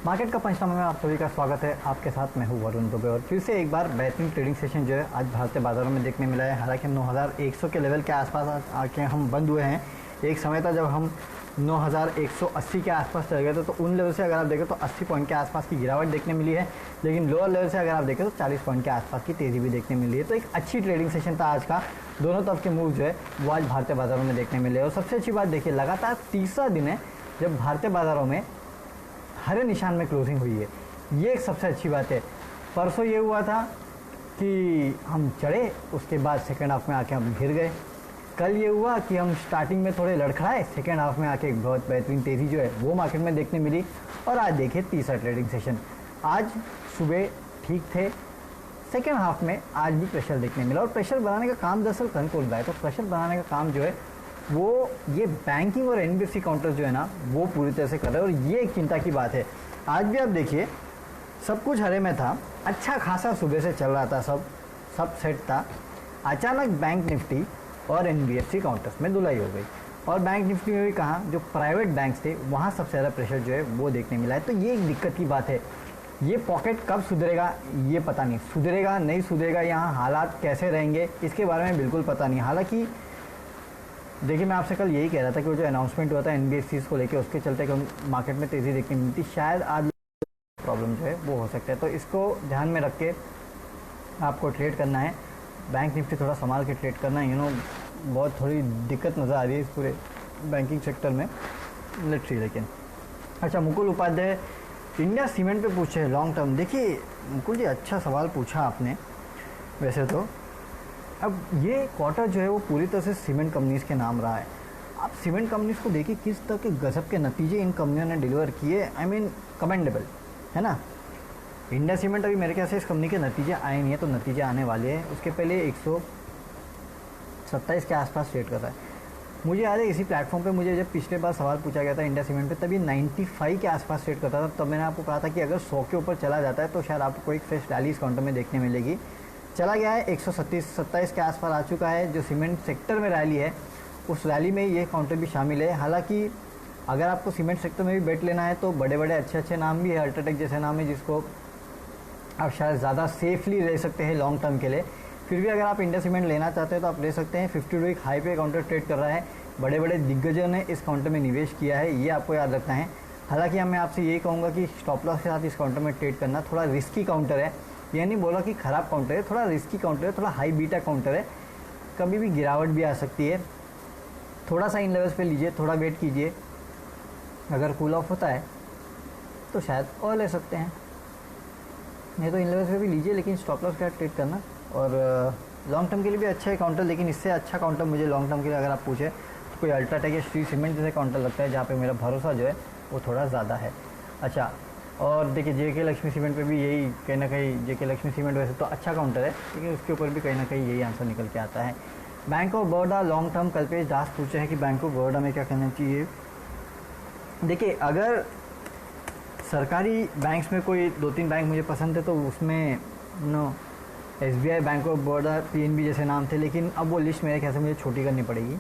Market का पंचनामे में आप सभी का स्वागत है। आपके साथ मैं हूं वरुण दुबे और फिर से एक बार बेहतरीन ट्रेडिंग सेशन जो है आज भारतीय बाजारों में देखने मिला है। हालांकि 9100 के लेवल के आसपास आके हम बंद हुए हैं। एक समय था जब हम 9180 के आसपास चले गए थे, तो उन लेवल से अगर आप देखें तो 80 पॉइंट के आसपास की गिरावट देखने मिली है। लेकिन लोअर लेवल से अगर आप देखें तो 40 पॉइंट के आसपास की तेज़ी भी देखने मिली है। तो एक अच्छी ट्रेडिंग सेशन था आज का। दोनों तरफ के मूव जो है वो आज भारतीय बाजारों में देखने मिले। और सबसे अच्छी बात देखिए, लगातार तीसरा दिन है जब भारतीय बाजारों में हरे निशान में क्लोजिंग हुई है। ये एक सबसे अच्छी बात है। परसों ये हुआ था कि हम चढ़े, उसके बाद सेकेंड हाफ में आके हम गिर गए। कल ये हुआ कि हम स्टार्टिंग में थोड़े लड़खड़ाए, सेकेंड हाफ में आके एक बहुत बेहतरीन तेज़ी जो है वो मार्केट में देखने मिली। और आज देखिए तीसरा ट्रेडिंग सेशन। आज सुबह ठीक थे, सेकेंड हाफ में आज भी प्रेशर देखने मिला। और प्रेशर बनाने का काम दरअसल कौन कर रहा है, तो प्रेशर बनाने का काम जो है वो ये बैंकिंग और एनबीएफसी काउंटर जो है ना वो पूरी तरह से कर रहे हैं। और ये एक चिंता की बात है। आज भी आप देखिए सब कुछ हरे में था, अच्छा खासा सुबह से चल रहा था, सब सेट था। अचानक बैंक निफ्टी और एनबीएफसी काउंटर्स में धुलाई हो गई। और बैंक निफ्टी में भी कहाँ, जो प्राइवेट बैंक्स थे वहाँ सबसे ज़्यादा प्रेशर जो है वो देखने मिला है। तो ये एक दिक्कत की बात है। ये पॉकेट कब सुधरेगा ये पता नहीं, सुधरेगा नहीं सुधरेगा, यहाँ हालात कैसे रहेंगे इसके बारे में बिल्कुल पता नहीं। हालांकि देखिए, मैं आपसे कल यही कह रहा था कि वो जो अनाउंसमेंट हुआ था एनबीएफसी को लेके, उसके चलते कि मार्केट में तेज़ी देखने मिलती, शायद आज प्रॉब्लम जो है वो हो सकता है। तो इसको ध्यान में रख के आपको ट्रेड करना है। बैंक निफ्टी थोड़ा संभाल के ट्रेड करना है। बहुत थोड़ी दिक्कत नज़र आ रही है इस पूरे बैंकिंग सेक्टर में। Let's see. लेकिन अच्छा, मुकुल उपाध्याय इंडिया सीमेंट पे पूछे लॉन्ग टर्म। देखिए मुकुल जी, अच्छा सवाल पूछा आपने। वैसे तो अब ये क्वार्टर जो है वो पूरी तरह से सीमेंट कंपनीज़ के नाम रहा है। आप सीमेंट कंपनीज़ को देखिए किस तरह के गजब के नतीजे इन कंपनियों ने डिलीवर किए। आई मीन कमेंडेबल है ना। इंडिया सीमेंट अभी मेरे ख्याल से इस कंपनी के नतीजे आए नहीं है, तो नतीजे आने वाले हैं। उसके पहले 127 के आसपास ट्रेड कर रहा है। मुझे याद है इसी प्लेटफॉर्म पे मुझे जब पिछले बार सवाल पूछा गया था इंडिया सीमेंट पे, तभी 95 के आसपास ट्रेड करता था। तब मैंने आपको कहा था कि अगर 100 के ऊपर चला जाता है तो शायद आपको एक फ्रेश रैली इस काउंटर में देखने मिलेगी। चला गया है, 127 के आसपास आ चुका है। जो सीमेंट सेक्टर में रैली है उस रैली में ये काउंटर भी शामिल है। हालांकि अगर आपको सीमेंट सेक्टर में भी बेट लेना है तो बड़े बड़े अच्छे नाम भी है, अल्ट्राटेक जैसे नाम है जिसको आप शायद ज़्यादा सेफली ले सकते हैं लॉन्ग टर्म के लिए। फिर भी अगर आप इंडिया सीमेंट लेना चाहते हैं तो आप ले सकते हैं। 52 वीक हाई पे काउंटर ट्रेड कर रहा है। बड़े बड़े दिग्गजों ने इस काउंटर में निवेश किया है, ये आपको याद रखना है। हालांकि मैं आपसे यही कहूँगा कि स्टॉप लॉस के साथ इस काउंटर में ट्रेड करना थोड़ा रिस्की काउंटर है। ये नहीं बोला कि ख़राब काउंटर है, थोड़ा रिस्की काउंटर है, थोड़ा हाई बीटा काउंटर है। कभी भी गिरावट भी आ सकती है। थोड़ा सा इन लेवल्स पे लीजिए, थोड़ा वेट कीजिए। अगर कूल ऑफ होता है तो शायद और ले सकते हैं, नहीं तो इन लेवल्स पे भी लीजिए, लेकिन स्टॉप लॉस के साथ ट्रेड करना। और लॉन्ग टर्म के लिए भी अच्छा है काउंटर, लेकिन इससे अच्छा काउंटर मुझे लॉन्ग टर्म के लिए अगर आप पूछे तो कोई अल्ट्राटेक या श्री सीमेंट जैसे काउंटर लगता है, जहाँ पे मेरा भरोसा जो है वो थोड़ा ज़्यादा है। अच्छा, और देखिए जेके लक्ष्मी सीमेंट पे भी यही कहीं ना कहीं, जेके लक्ष्मी सीमेंट वैसे तो अच्छा काउंटर है, लेकिन उसके ऊपर भी कहीं ना कहीं यही आंसर निकल के आता है। Bank of Baroda long term, Kalpesh Das पूछे हैं कि बैंक ऑफ बड़ौदा में क्या करना चाहिए। देखिए, अगर सरकारी बैंक्स में कोई 2-3 बैंक मुझे पसंद है तो उसमें SBI, bank of Baroda, PNB जैसे नाम थे। लेकिन अब वो लिस्ट मेरे ख्याल से मुझे छोटी करनी पड़ेगी,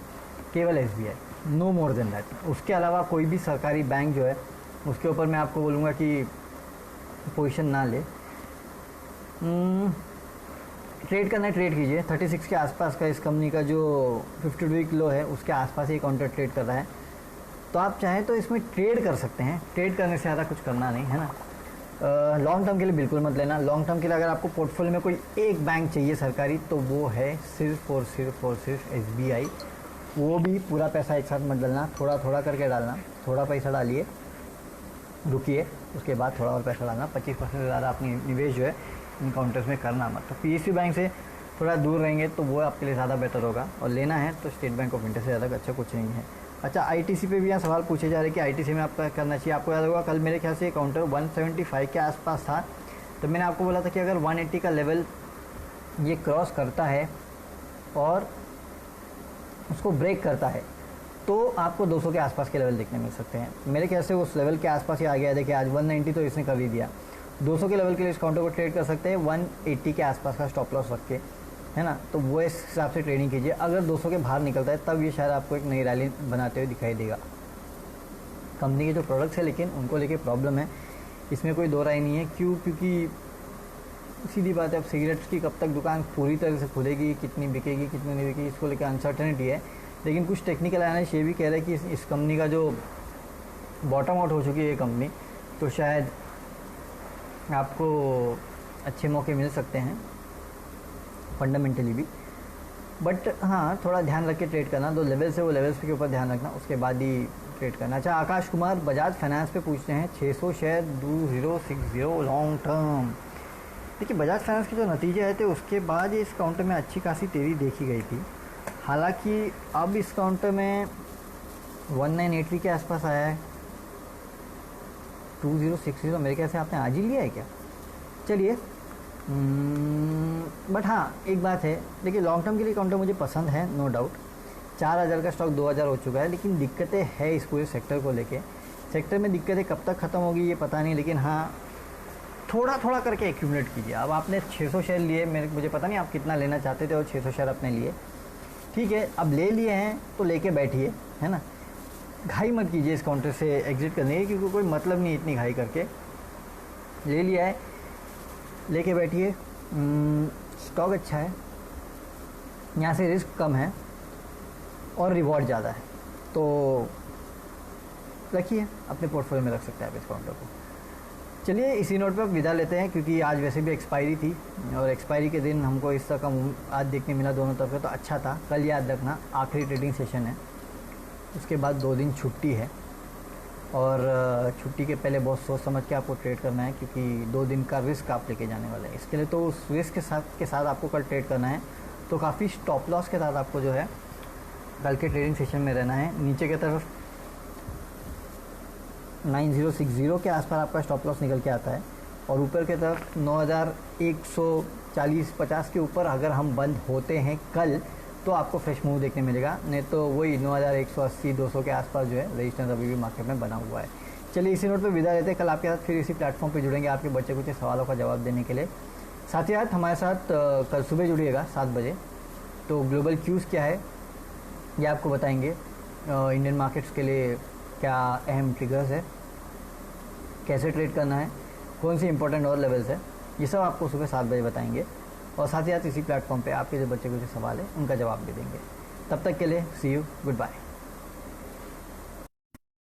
केवल SBI, no more than that. उसके अलावा कोई भी सरकारी बैंक जो है उसके ऊपर मैं आपको बोलूँगा कि पोजीशन ना ले। ट्रेड करना है, ट्रेड कीजिए। 36 के आसपास का इस कंपनी का जो 52 वीक लो है उसके आसपास ही काउंटर ट्रेड कर रहा है, तो आप चाहें तो इसमें ट्रेड कर सकते हैं। ट्रेड करने से ज़्यादा कुछ करना नहीं है ना। लॉन्ग टर्म के लिए बिल्कुल मत लेना। लॉन्ग टर्म के लिए अगर आपको पोर्टफोलियो में कोई एक बैंक चाहिए सरकारी, तो वो है सिर्फ और सिर्फ एसबीआई। वो भी पूरा पैसा एक साथ मत डालना, थोड़ा थोड़ा करके डालना। थोड़ा पैसा डालिए, रुकिए, उसके बाद थोड़ा और पैसा डालना। 25% से ज़्यादा अपनी निवेश जो है इन काउंटर्स में करना मत। तो पीएसयू बैंक से थोड़ा दूर रहेंगे तो वो आपके लिए ज़्यादा बेहतर होगा। और लेना है तो स्टेट बैंक ऑफ इंडिया से ज़्यादा अच्छा कुछ नहीं है। अच्छा, आईटीसी पे भी यहाँ सवाल पूछे जा रहे हैं कि आईटीसी में आपका करना चाहिए। आपको याद होगा कल मेरे ख्याल से काउंटर 175 के आसपास था, तो मैंने आपको बोला था कि अगर 180 का लेवल ये क्रॉस करता है और उसको ब्रेक करता है तो आपको 200 के आसपास के लेवल देखने मिल सकते हैं। मेरे ख्याल से उस लेवल के आसपास ही आ गया है। देखिए आज 190 तो इसने कर ही दिया। 200 के लेवल के लिए इस काउंटर को ट्रेड कर सकते हैं 180 के आसपास का स्टॉप लॉस रख के, है ना। तो वो इस हिसाब से ट्रेडिंग कीजिए। अगर 200 के बाहर निकलता है तब ये शायद आपको एक नई रैली बनाते हुए दिखाई देगा। कंपनी के जो प्रोडक्ट्स है लेकिन उनको लेके प्रॉब्लम है। इसमें कोई दो राय नहीं है। क्यों? क्योंकि सीधी बात है, अब सिगरेट्स की कब तक दुकान पूरी तरह से खुलेगी, कितनी बिकेगी कितनी नहीं बिकेगी, इसको लेकर अनसर्टेनिटी है। लेकिन कुछ टेक्निकल एनालिस्ट ये भी कह रहे हैं कि इस कंपनी का जो बॉटम आउट हो चुकी है ये कंपनी, तो शायद आपको अच्छे मौके मिल सकते हैं फंडामेंटली भी। बट हाँ, थोड़ा ध्यान रख के ट्रेड करना, दो लेवल्स है वो लेवल्स के ऊपर ध्यान रखना, उसके बाद ही ट्रेड करना। अच्छा, आकाश कुमार बजाज फाइनेंस पे पूछते हैं 600 शेयर 2060 लॉन्ग टर्म। देखिए, बजाज फाइनेंस के जो नतीजे आए थे उसके बाद इस काउंटर में अच्छी खासी तेज़ी देखी गई थी। हालांकि अब इस काउंटर में 1980 के आसपास आया है। 2060 मेरे ख्याल से आपने आज ही लिया है क्या? चलिए, बट हाँ एक बात है, देखिए लॉन्ग टर्म के लिए काउंटर मुझे पसंद है, नो डाउट। 4000 का स्टॉक 2000 हो चुका है, लेकिन दिक्कतें है इस पूरे सेक्टर को लेके। सेक्टर में दिक्कतें कब तक ख़त्म होगी ये पता नहीं, लेकिन हाँ थोड़ा थोड़ा करके एक्यूमुलेट कीजिए। अब आपने 600 शेयर लिए, मुझे पता नहीं आप कितना लेना चाहते थे और 600 शेयर अपने लिए, ठीक है, अब ले लिए हैं तो लेके बैठिए, है ना। घाई मत कीजिए इस काउंटर से एग्जिट करने की, क्योंकि कोई मतलब नहीं इतनी घाई करके। ले लिया है, लेके बैठिए। स्टॉक अच्छा है, यहाँ से रिस्क कम है और रिवॉर्ड ज़्यादा है, तो रखिए, अपने पोर्टफोलियो में रख सकते हैं आप इस काउंटर को। चलिए, इसी नोट पर विदा लेते हैं, क्योंकि आज वैसे भी एक्सपायरी थी और एक्सपायरी के दिन हमको इस तरह का आज देखने मिला दोनों तरफ से, तो अच्छा था। कल याद रखना आखिरी ट्रेडिंग सेशन है, उसके बाद 2 दिन छुट्टी है और छुट्टी के पहले बहुत सोच समझ के आपको ट्रेड करना है, क्योंकि 2 दिन का रिस्क आप लेके जाने वाले हैं। इसके लिए तो उस रिस्क के साथ आपको कल ट्रेड करना है, तो काफ़ी स्टॉप लॉस के साथ आपको जो है कल के ट्रेडिंग सेशन में रहना है। नीचे की तरफ 9060 के आसपास आपका स्टॉप लॉस निकल के आता है और ऊपर की तरफ 9140-50 के ऊपर अगर हम बंद होते हैं कल, तो आपको फ्रेश मूव देखने मिलेगा, नहीं तो वही 9180-200 के आसपास जो है रेजिस्टेंस अभी भी मार्केट में बना हुआ है। चलिए, इसी नोट पर विदा लेते हैं। कल आपके साथ फिर इसी प्लेटफॉर्म पे जुड़ेंगे आपके बच्चे कुछ सवालों का जवाब देने के लिए। साथ ही साथ हमारे साथ कल सुबह जुड़िएगा 7 बजे, तो ग्लोबल क्यूज़ क्या है ये आपको बताएंगे। इंडियन मार्केट्स के लिए क्या अहम ट्रिगर्स है, कैसे ट्रेड करना है, कौन सी इंपॉर्टेंट और लेवल्स है, ये सब आपको सुबह 7 बजे बताएंगे। और साथ ही साथ इसी प्लेटफॉर्म पे आपके जो बच्चे को जो सवाल है उनका जवाब दे देंगे। तब तक के लिए सी यू, गुड बाय।